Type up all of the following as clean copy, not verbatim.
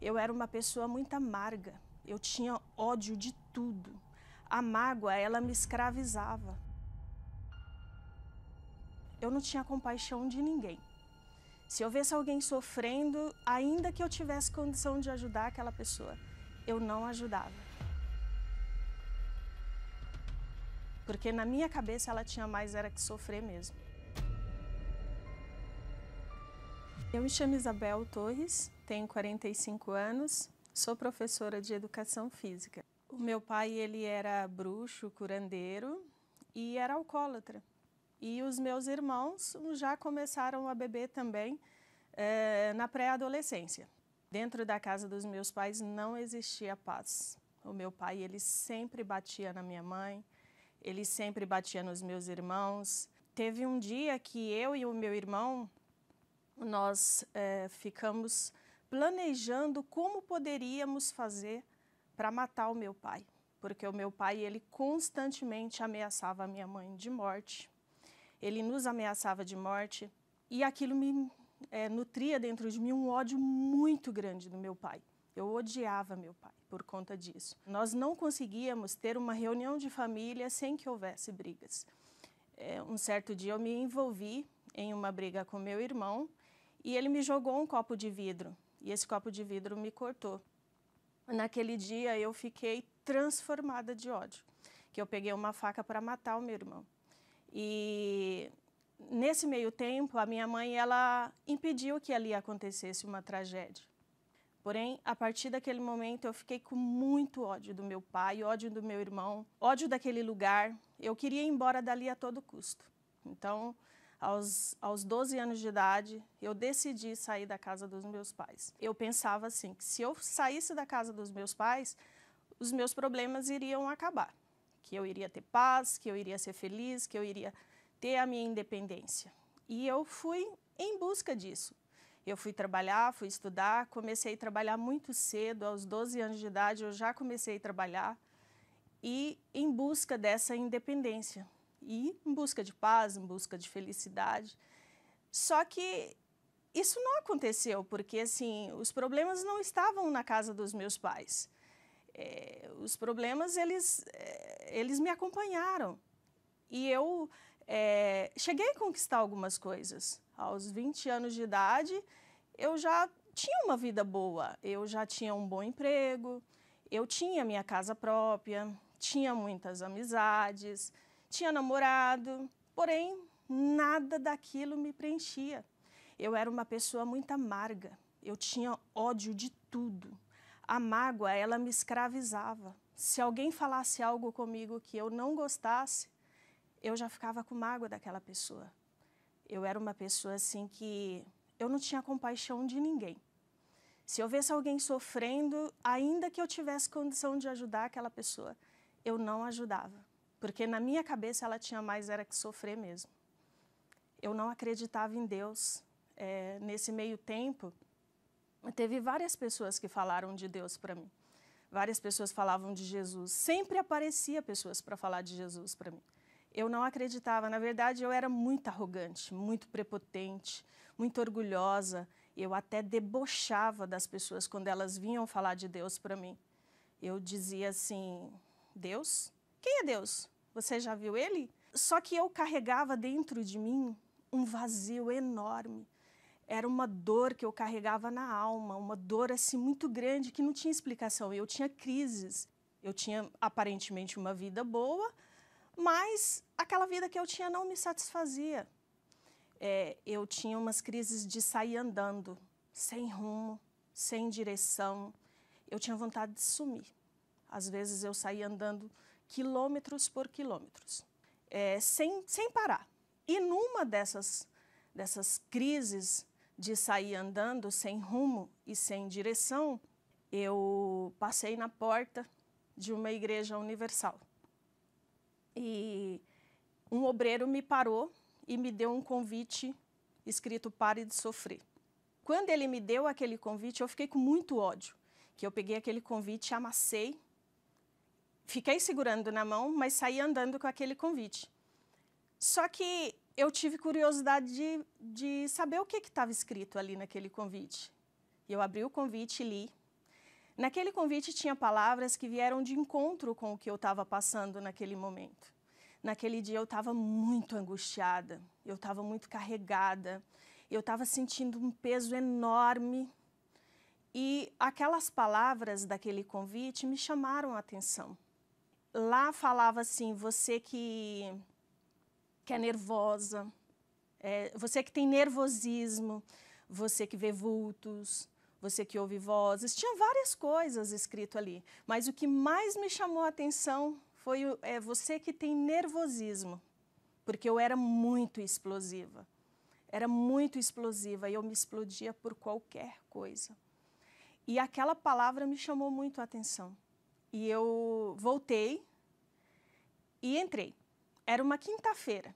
Eu era uma pessoa muito amarga, eu tinha ódio de tudo. A mágoa, ela me escravizava. Eu não tinha compaixão de ninguém. Se eu visse alguém sofrendo, ainda que eu tivesse condição de ajudar aquela pessoa, eu não ajudava. Porque na minha cabeça ela tinha mais era que sofrer mesmo. Eu me chamo Isabel Torres, tenho 45 anos, sou professora de educação física. O meu pai, ele era bruxo, curandeiro e era alcoólatra. E os meus irmãos já começaram a beber também na pré-adolescência. Dentro da casa dos meus pais não existia paz. O meu pai, ele sempre batia na minha mãe, ele sempre batia nos meus irmãos. Teve um dia que eu e o meu irmão, nós ficamos planejando como poderíamos fazer para matar o meu pai. Porque o meu pai, ele constantemente ameaçava a minha mãe de morte. Ele nos ameaçava de morte e aquilo me nutria dentro de mim um ódio muito grande do meu pai. Eu odiava meu pai por conta disso. Nós não conseguíamos ter uma reunião de família sem que houvesse brigas. Um certo dia eu me envolvi em uma briga com meu irmão e ele me jogou um copo de vidro e esse copo de vidro me cortou. Naquele dia eu fiquei transformada de ódio, que eu peguei uma faca para matar o meu irmão. E nesse meio tempo a minha mãe, ela impediu que ali acontecesse uma tragédia. Porém, a partir daquele momento eu fiquei com muito ódio do meu pai, ódio do meu irmão, ódio daquele lugar. Eu queria ir embora dali a todo custo. Então, aos 12 anos de idade, eu decidi sair da casa dos meus pais. Eu pensava assim, que se eu saísse da casa dos meus pais, os meus problemas iriam acabar. Que eu iria ter paz, que eu iria ser feliz, que eu iria ter a minha independência. E eu fui em busca disso. Eu fui trabalhar, fui estudar, comecei a trabalhar muito cedo, aos 12 anos de idade eu já comecei a trabalhar e em busca dessa independência. E em busca de paz, em busca de felicidade. Só que isso não aconteceu, porque assim, os problemas não estavam na casa dos meus pais. Os problemas, eles me acompanharam. E eu cheguei a conquistar algumas coisas. Aos 20 anos de idade, eu já tinha uma vida boa. Eu já tinha um bom emprego, eu tinha minha casa própria, tinha muitas amizades, tinha namorado, porém, nada daquilo me preenchia. Eu era uma pessoa muito amarga, eu tinha ódio de tudo. A mágoa, ela me escravizava. Se alguém falasse algo comigo que eu não gostasse, eu já ficava com mágoa daquela pessoa. Eu era uma pessoa assim que eu não tinha compaixão de ninguém. Se eu visse alguém sofrendo, ainda que eu tivesse condição de ajudar aquela pessoa, eu não ajudava. Porque na minha cabeça ela tinha mais era que sofrer mesmo. Eu não acreditava em Deus. Nesse meio tempo, teve várias pessoas que falaram de Deus para mim. Várias pessoas falavam de Jesus. Sempre aparecia pessoas para falar de Jesus para mim. Eu não acreditava. Na verdade, eu era muito arrogante, muito prepotente, muito orgulhosa. Eu até debochava das pessoas quando elas vinham falar de Deus para mim. Eu dizia assim, Deus? Quem é Deus? Você já viu ele? Só que eu carregava dentro de mim um vazio enorme. Era uma dor que eu carregava na alma, uma dor assim muito grande que não tinha explicação. Eu tinha crises. Eu tinha aparentemente uma vida boa, mas aquela vida que eu tinha não me satisfazia. Eu tinha umas crises de sair andando, sem rumo, sem direção. Eu tinha vontade de sumir. Às vezes eu saía andando quilômetros por quilômetros, sem parar. E numa dessas crises de sair andando sem rumo e sem direção, eu passei na porta de uma igreja universal. E um obreiro me parou e me deu um convite escrito "Pare de sofrer". Quando ele me deu aquele convite, eu fiquei com muito ódio, que eu peguei aquele convite, amassei, fiquei segurando na mão, mas saí andando com aquele convite. Só que eu tive curiosidade de saber o que estava escrito ali naquele convite. Eu abri o convite e li, Naquele convite tinha palavras que vieram de encontro com o que eu estava passando naquele momento. Naquele dia eu estava muito angustiada, eu estava muito carregada, eu estava sentindo um peso enorme. E aquelas palavras daquele convite me chamaram a atenção. Lá falava assim, você que é nervosa, você que tem nervosismo, você que vê vultos, você que ouve vozes. Tinha várias coisas escrito ali, mas o que mais me chamou a atenção foi você que tem nervosismo, porque eu era muito explosiva. Era muito explosiva e eu me explodia por qualquer coisa. E aquela palavra me chamou muito a atenção. E eu voltei e entrei. Era uma quinta-feira.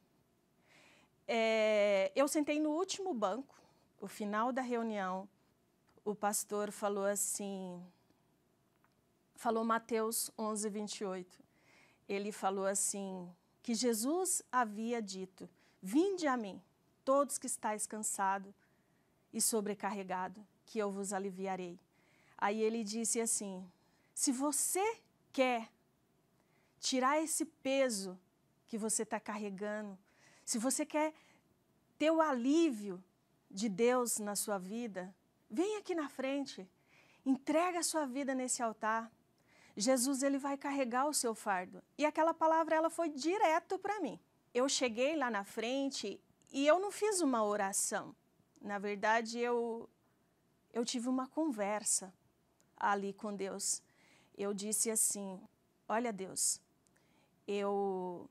Eu sentei no último banco, o final da reunião. O pastor falou assim, falou Mateus 11, 28. Ele falou assim, que Jesus havia dito, vinde a mim, todos que estáis cansados e sobrecarregados, que eu vos aliviarei. Aí ele disse assim, se você quer tirar esse peso que você está carregando, se você quer ter o alívio de Deus na sua vida, vem aqui na frente, entrega a sua vida nesse altar. Jesus, ele vai carregar o seu fardo. E aquela palavra, ela foi direto para mim. Eu cheguei lá na frente e eu não fiz uma oração. Na verdade, eu tive uma conversa ali com Deus. Eu disse assim, olha Deus, eu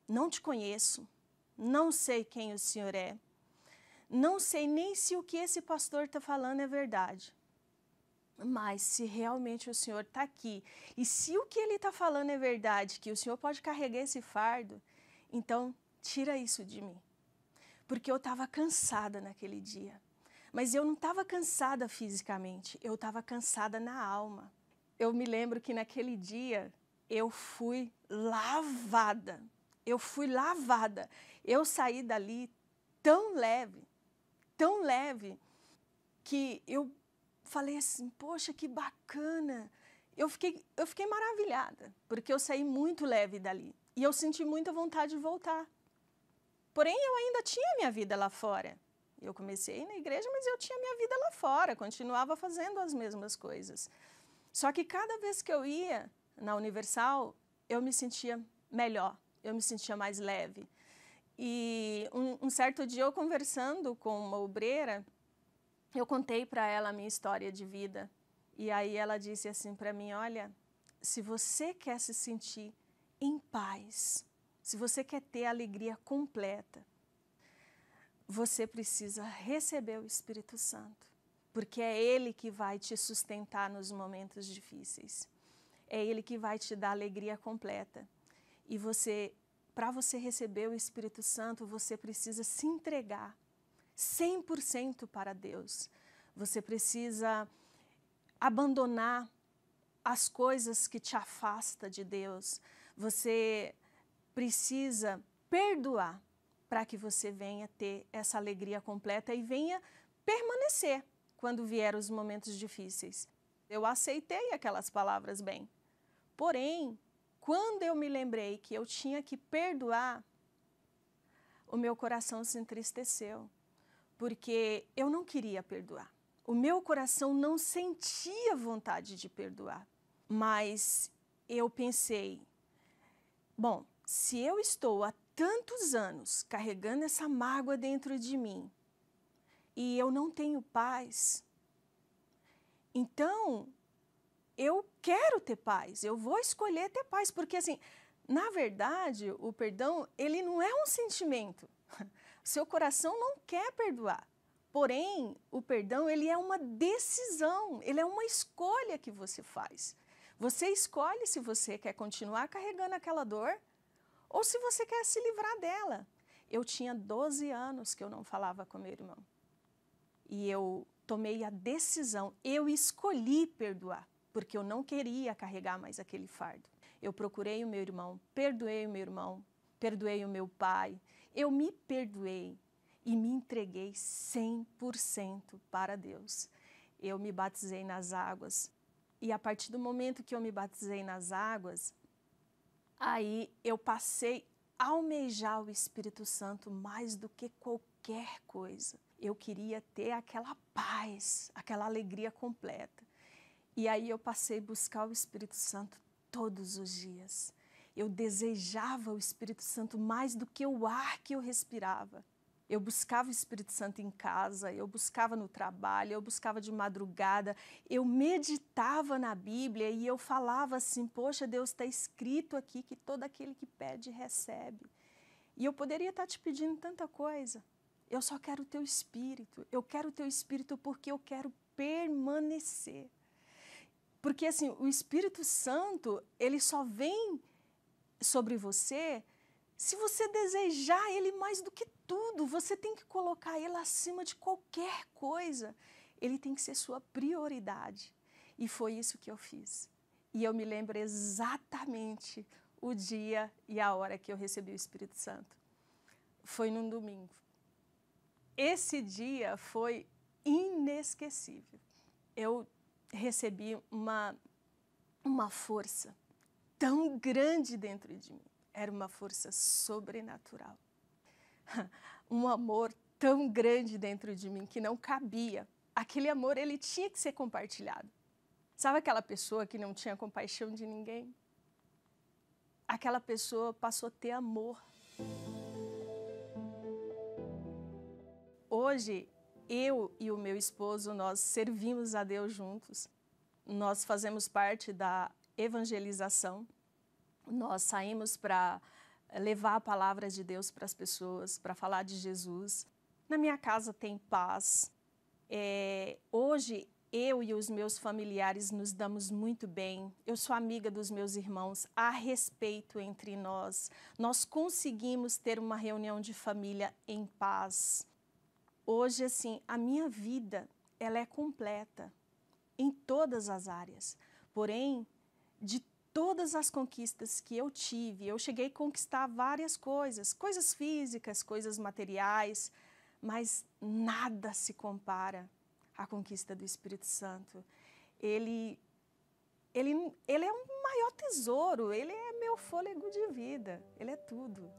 não te conheço, não sei quem o Senhor é, não sei nem se o que esse pastor está falando é verdade. Mas se realmente o Senhor está aqui, e se o que ele está falando é verdade, que o Senhor pode carregar esse fardo, então tira isso de mim. Porque eu estava cansada naquele dia. Mas eu não estava cansada fisicamente, eu estava cansada na alma. Eu me lembro que naquele dia eu fui lavada. Eu saí dali tão leve, que eu falei assim, poxa, que bacana. Eu fiquei maravilhada, porque eu saí muito leve dali. E eu senti muita vontade de voltar. Porém, eu ainda tinha minha vida lá fora. Eu comecei na igreja, mas eu tinha minha vida lá fora, continuava fazendo as mesmas coisas. Só que cada vez que eu ia na Universal, eu me sentia melhor, eu me sentia mais leve. E um certo dia, eu conversando com uma obreira, eu contei para ela a minha história de vida. E aí ela disse assim para mim, olha, se você quer se sentir em paz, se você quer ter a alegria completa, você precisa receber o Espírito Santo, porque é Ele que vai te sustentar nos momentos difíceis. É Ele que vai te dar alegria completa. E para você receber o Espírito Santo, você precisa se entregar 100% para Deus. Você precisa abandonar as coisas que te afastam de Deus. Você precisa perdoar para que você venha ter essa alegria completa e venha permanecer quando vier os momentos difíceis. Eu aceitei aquelas palavras bem. Porém, quando eu me lembrei que eu tinha que perdoar, o meu coração se entristeceu, porque eu não queria perdoar. O meu coração não sentia vontade de perdoar. Mas eu pensei, bom, se eu estou há tantos anos carregando essa mágoa dentro de mim e eu não tenho paz, então eu quero ter paz, eu vou escolher ter paz, porque assim, na verdade, o perdão, ele não é um sentimento. Seu coração não quer perdoar. Porém, o perdão, ele é uma decisão, ele é uma escolha que você faz. Você escolhe se você quer continuar carregando aquela dor ou se você quer se livrar dela. Eu tinha 12 anos que eu não falava com meu irmão. E eu tomei a decisão, eu escolhi perdoar, porque eu não queria carregar mais aquele fardo. Eu procurei o meu irmão, perdoei o meu irmão, perdoei o meu pai, eu me perdoei e me entreguei 100% para Deus. Eu me batizei nas águas. E a partir do momento que eu me batizei nas águas, aí eu passei a almejar o Espírito Santo mais do que qualquer coisa. Eu queria ter aquela paz, aquela alegria completa. E aí eu passei a buscar o Espírito Santo todos os dias. Eu desejava o Espírito Santo mais do que o ar que eu respirava. Eu buscava o Espírito Santo em casa, eu buscava no trabalho, eu buscava de madrugada, eu meditava na Bíblia e eu falava assim, poxa, Deus, está escrito aqui que todo aquele que pede, recebe. E eu poderia estar te pedindo tanta coisa. Eu só quero o teu Espírito. Eu quero o teu Espírito porque eu quero permanecer. Porque assim, o Espírito Santo, ele só vem sobre você se você desejar ele mais do que tudo. Você tem que colocar ele acima de qualquer coisa. Ele tem que ser sua prioridade. E foi isso que eu fiz. E eu me lembro exatamente o dia e a hora que eu recebi o Espírito Santo. Foi num domingo. Esse dia foi inesquecível. Eu recebi uma força tão grande dentro de mim. Era uma força sobrenatural. Um amor tão grande dentro de mim que não cabia. Aquele amor, ele tinha que ser compartilhado. Sabe aquela pessoa que não tinha compaixão de ninguém? Aquela pessoa passou a ter amor. Hoje, eu e o meu esposo, nós servimos a Deus juntos. Nós fazemos parte da evangelização. Nós saímos para levar a palavra de Deus para as pessoas, para falar de Jesus. Na minha casa tem paz. Hoje, eu e os meus familiares nos damos muito bem. Eu sou amiga dos meus irmãos. Há respeito entre nós. Nós conseguimos ter uma reunião de família em paz. Hoje, assim, a minha vida, ela é completa em todas as áreas. Porém, de todas as conquistas que eu tive, eu cheguei a conquistar várias coisas, coisas físicas, coisas materiais, mas nada se compara à conquista do Espírito Santo. Ele é um maior tesouro, ele é meu fôlego de vida, ele é tudo.